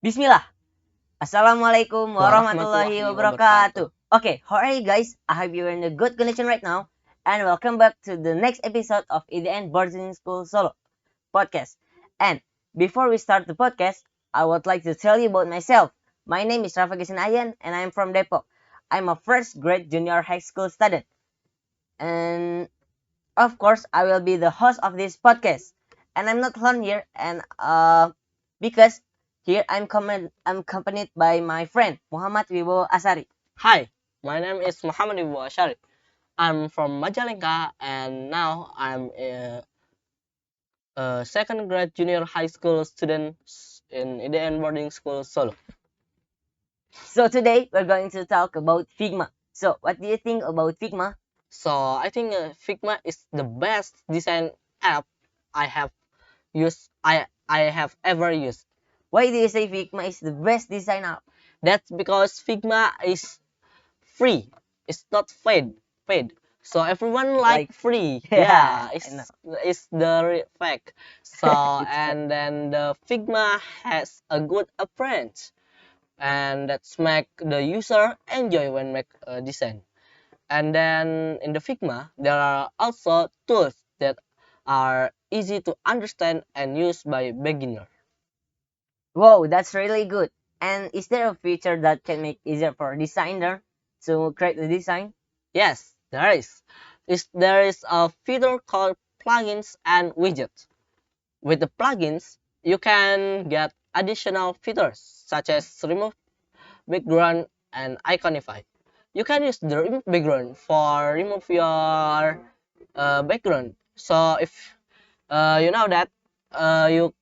Bismillah. Assalamualaikum warahmatullahi Warahmatullahi wabarakatuh. wabarakatuh. Okay, how are you guys? I hope you're in a good condition right now. And welcome back to the next episode of EDN Boarding School Solo podcast. And before we start the podcast, I would like to tell you about myself. My name is Rafa Ghaisani Ahyan and I'm from Depok. I'm a first grade junior high school student. And of course, I will be the host of this podcast. And I'm not alone here, and because here I'm accompanied by my friend Mochammad Wibowo Assariy. Hi, my name is Mochammad Wibowo Assariy. I'm from Majalengka and now I'm a second grade junior high school student in EDN boarding school Solo. So today we're going to talk about Figma. So what do you think about Figma? So I think Figma is the best design app I have I have ever used. Why do you say Figma is the best design app? That's because Figma is free. It's not paid. So everyone like Like free. yeah, Yeah, I know. it's the fact. So It's and then the Figma has a good approach, and that's make the user enjoy when make a design. And then in the Figma there are also tools that are easy to understand and use by beginner. Whoa, that's really good. And is there a feature that can make easier for a designer to create the design? Yes, there is a feature called plugins and widgets. With the plugins, you can get additional features such as remove background and iconify. You can use the remove background for remove your background. So if you know that you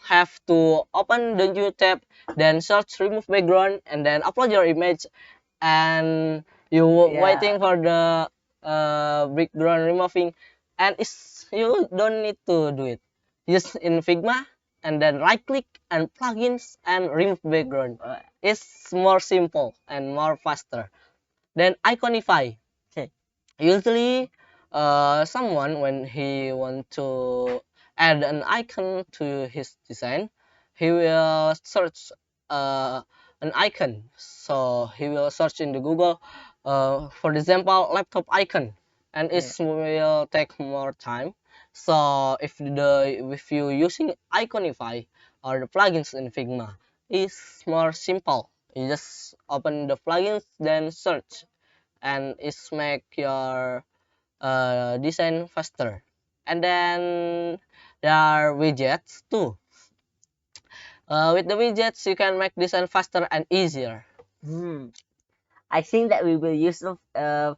have to open the new tab, then search remove background, and then upload your image, and you Yeah, waiting for the background removing, and you don't need to do it. Just in Figma, and then right click and plugins and remove background. uh, It's more simple and more faster. Then iconify. okay. Usually someone when he want to add an icon to his design, he will search uh, an icon. So he will search in the Google, for example, laptop icon, and it Yeah. will take more time. So if you using iconify or the plugins in Figma, it's more simple. You just open the plugins, then search, and it's make your design faster. And then there are widgets too. With the widgets you can make design faster and easier. Hmm. I think that we will use those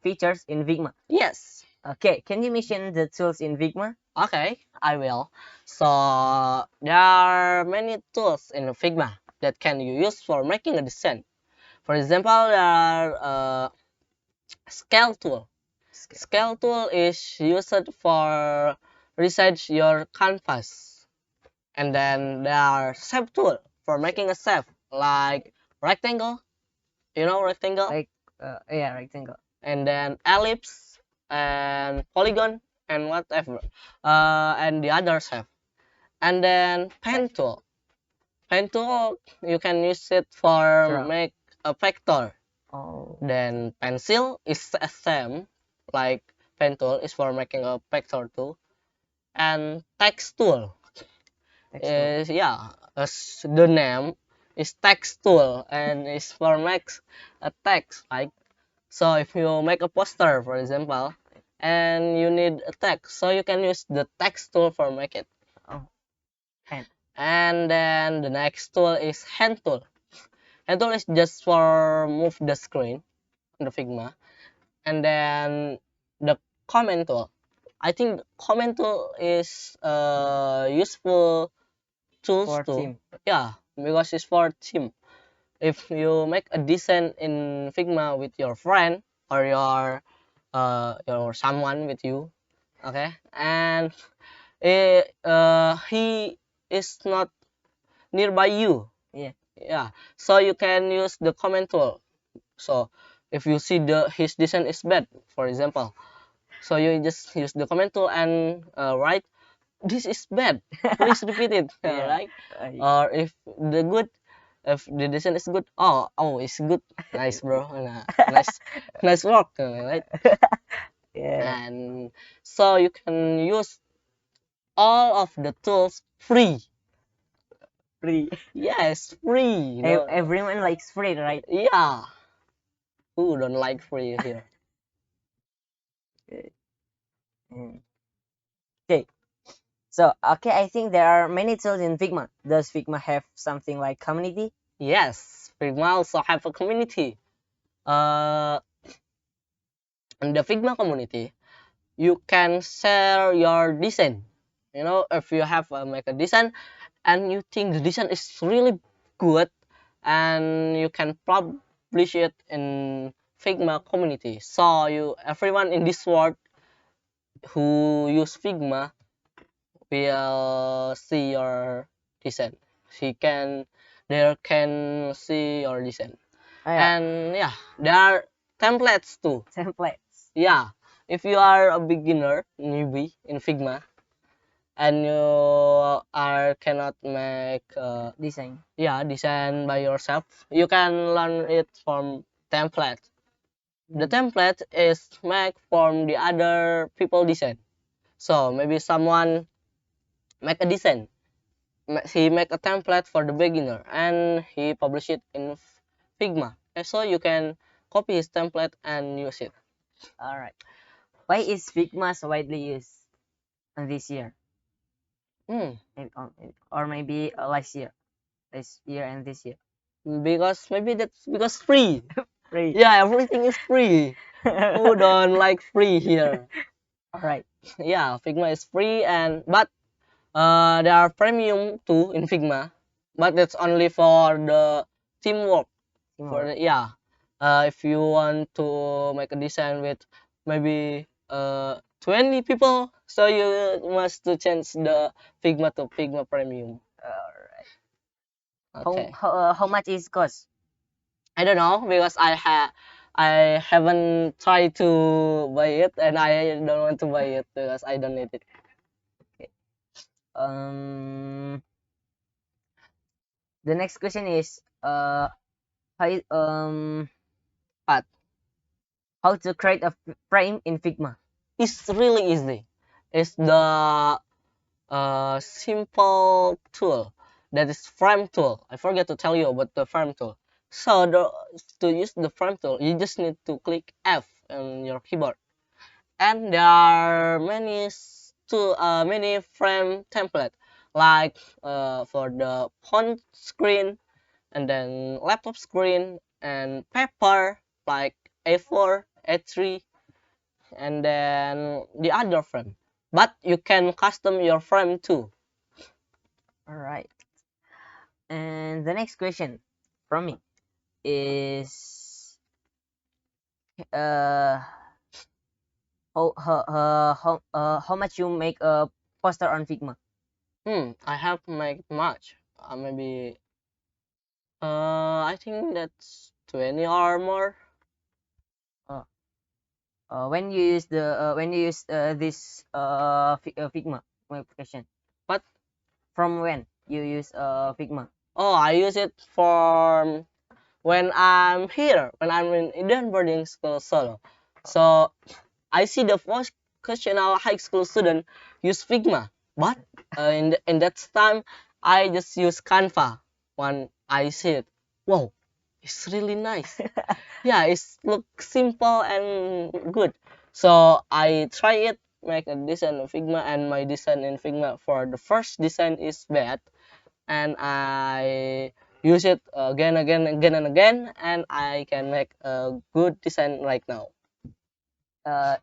features in Figma. Yes. Okay, can you mention the tools in Figma? Okay, I will. So there are many tools in Figma that can you use for making a design. For example, there are scale tool. Scale. Scale tool is used for resize your canvas. And then there are shape tool for making a shape like rectangle, rectangle, Like yeah, rectangle. and then ellipse and polygon and whatever, and the other shape. And then Like pen tool. Pen tool you can use it for draw. make a vector. Oh, Then pencil is the same like pen tool is for making a vector too. And text tool texture. is, yeah, as the name is text tool and is for makes a text, like, so if you make a poster for example and you need a text, so you can use the text tool for make it. Oh, hand. And then the next tool is hand tool. Hand tool is just for move the screen in the Figma. And then the comment tool, I think comment tool is useful tools For too. team. Yeah, because it's for team. If you make a design in Figma with your friend or your someone with you, okay, and he is not nearby you, Yeah. yeah, so you can use the comment tool. So if you see his design is bad, for example, so you just use the comment tool and write, this is bad, please repeat it. Yeah. Right? I, Or if the good, If the design is good, it's good. Nice, bro. Nah, nice, nice work, right? Yeah, And so you can use all of the tools free. free. Yes, free. Everyone likes free, right? Yeah. Who don't like free here? Mm. Okay. So, okay, I think there are many tools in Figma. Does Figma have something like community? Yes, Figma also have a community. Uh, in the Figma community, you can share your design. If you have make a design and you think the design is really good, and you can publish it in Figma community. So everyone in this world who use Figma will see your design. He can, they can see your design. Oh, yeah, And yeah, there are templates too. templates. Yeah, if you are a beginner, newbie in Figma, and you are cannot make Design. design by yourself, you can learn it from template. The Mm. template is made from the other people design. So maybe someone make a design, he make a template for the beginner and he publish it in Figma. And so you can copy his template and use it. All right. Why is Figma so widely used this year? Hmm. Or maybe last year? This year and this year? Because maybe that's because free. Free. Yeah, everything is free. Who All don't like free here? right. Yeah, Figma is free, and but there are premium too in Figma, but that's only for the teamwork. For Teamwork. the, yeah, if you want to make a design with maybe 20 people, so you must to change the Figma to Figma Premium. All right. Okay, How much is cost? I don't know because I haven't tried to buy it, and I don't want to buy it because I don't need it. Okay. Um, the next question is how But how to create a frame in Figma. it's really easy. It's the simple tool that is frame tool. I forget to tell you about the frame tool. So to use the frame tool, you just need to click F on your keyboard, and there are many frame template like for the phone screen, and then laptop screen, and paper like A4, A3, and then the other frame. But you can custom your frame too. All right. And the next question from me is uh how much you make a poster on Figma? I have made much. Maybe I think that's 20 or more. Uh, when you use this Figma application, But from when you use Figma? I use it for when I'm here, when I'm in Indian boarding school solo. So I see the first occasional high school student use Figma, but in that time I just use Canva. When I see it, wow, it's really nice. Yeah, it's look simple and good. So I try it, make a design in Figma, and my design in Figma for the first design is bad, and I use it again and again, and I can make a good design right now.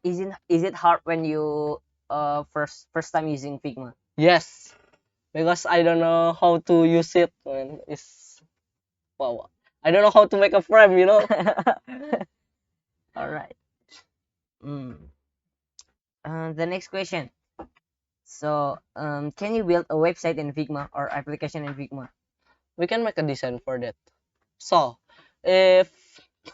Is it hard when you first time using Figma? Yes, because I don't know how to use it. When it's wow, I don't know how to make a frame. All right. Mm. The next question. So, can you build a website in Figma or application in Figma? We can make a design for that. So, if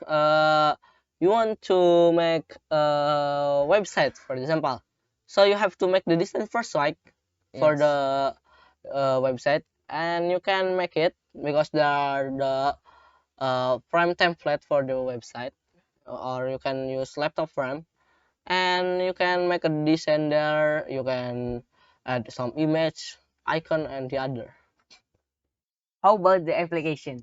uh, you want to make a website, for example, so you have to make the design first, right? For Yes. the website, and you can make it because they are the frame template for the website, or you can use laptop frame, and you can make a design there. You can add some image, icon, and the other. How about the application?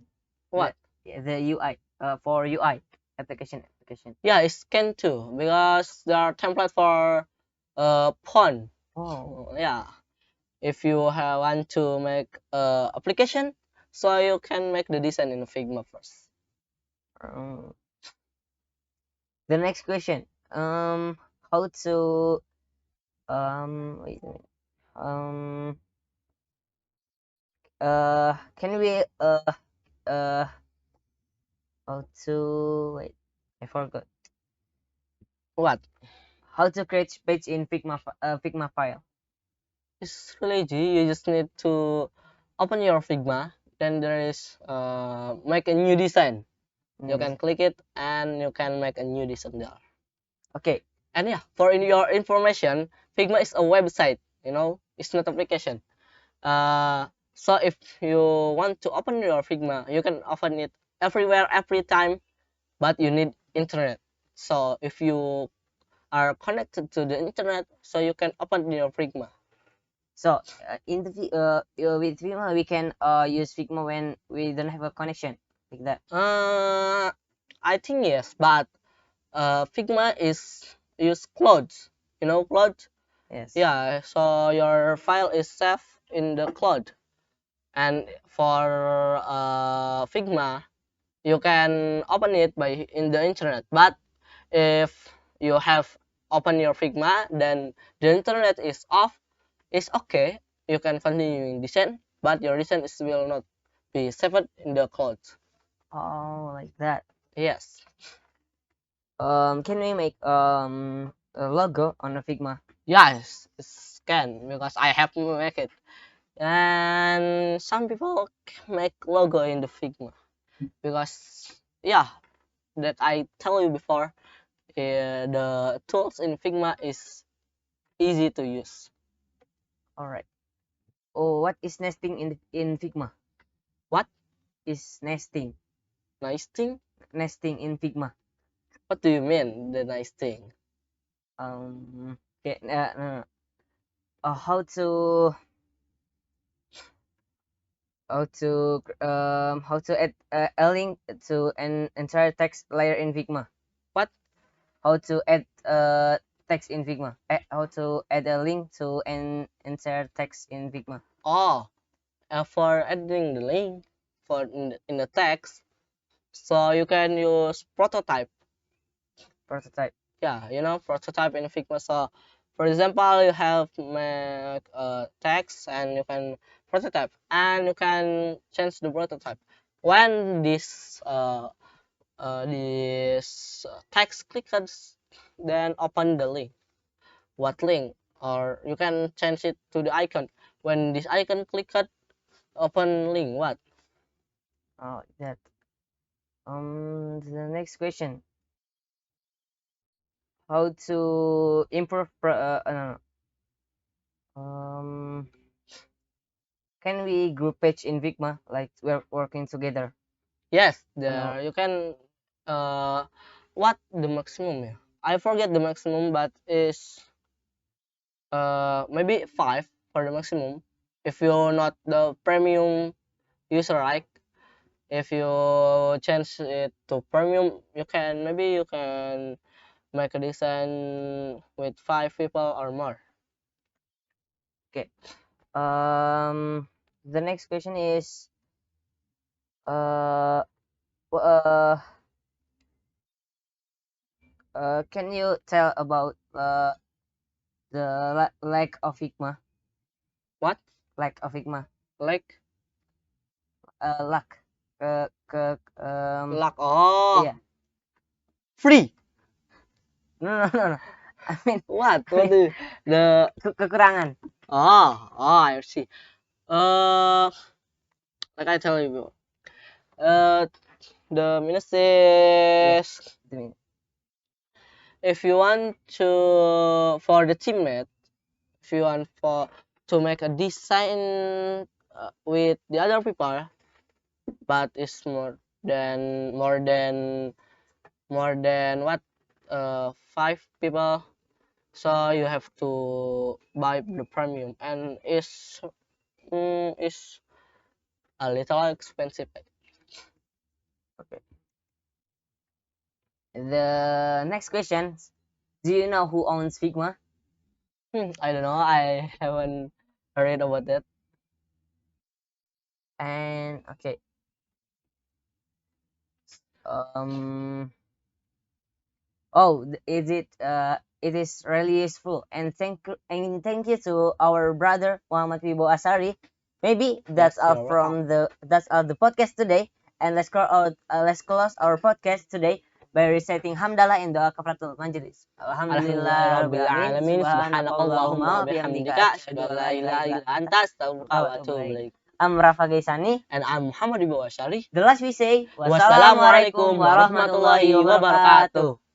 The What? the UI for UI application. Yeah, it's can too because there are template for phone. Oh, Yeah, if you want to make application, so you can make the design in Figma first. um, the next question. How to wait a minute. Can we uh how to wait? I forgot. What? How to create page in Figma file. It's really easy. You just need to open your Figma. Then there is make a new design. You Mm, can click it and you can make a new design there. okay. And yeah, for your information, Figma is a website. You know, it's not application. So if you want to open your Figma, you can open it everywhere, every time, but you need internet. So if you are connected to the internet, so you can open your Figma. So in the with Figma we can use Figma when we don't have a connection like that. I think yes, but Figma is use clouds. You know cloud? Yes. Yeah, so your file is saved in the cloud. And for Figma, you can open it by in the internet. But if you have open your Figma, then the internet is off. It's okay. You can continue in design, but your design is will not be saved in the cloud. Oh, like that. Yes. Can we make a logo on a Figma? Yes, it can because I have to make it. And some people make logo in the Figma because yeah, that I tell you before, the tools in Figma is easy to use. All right. Oh, what is nesting in Figma? What? Is nesting Nice thing? nesting in Figma? What do you mean the nice thing? Yeah, no, no. How to add a link to an entire text layer in Figma? What? How to add text in Figma? How to add a link to an entire text in Figma? Oh, for adding the link for in the text, so you can use prototype. Prototype. Yeah, you know prototype in Figma. So for example, you have make text and you can prototype and you can change the prototype when this text clickers, then open the link. What link? Or you can change it to the icon. When this icon clicked, open link. What? Oh, that. The next question. How to improve no, no. Can we group page in Figma like we're working together? Yes, No. there you can. Uh, what the maximum? Yeah, I forget the maximum, but is maybe 5 for the maximum. If you're not the premium user, right? If you change it to premium, you can maybe you can make a design with 5 people or more. Okay. The next question is uh w- uh can you tell about the lack of Figma? What? Lack of Figma. Like Lack. luck? Oh, Yeah. free. No, no, no, no. I mean, What? I What mean the? kekurangan. I see. Uh, like I tell you, bro. The minus Yeah. is I mean, if you want to for the teammate, if you want for to make a design with the other people, but it's more than what 5 people. So you have to buy the premium, and it's a little expensive. Okay. The next question: do you know who owns Figma? I don't know. I haven't read about that. And okay, um, oh, it is really useful, and thank you to our brother Mochammad Wibowo Assariy. Maybe Yes, that's all you're welcome. from the podcast today, and let's close our podcast today by reciting hamdalah in doa kafaratul majlis. Alhamdulillah Alhamdulillah rabbil rabbil alamin, alamin. Subhanakallahumma subhanakallahumma wa wa bihamdika bihamdika asyhadu asyhadu an an la la ilaha ilaha illa illa anta anta astaghfiruka astaghfiruka wa wa atubu atubu ilaik. ilaik. Rafa Ghaisani. And I'm Mochammad Wibowo Assariy. The last we say, wassalamualaikum Wassalamualaikum warahmatullahi warahmatullahi wabarakatuh. wabarakatuh.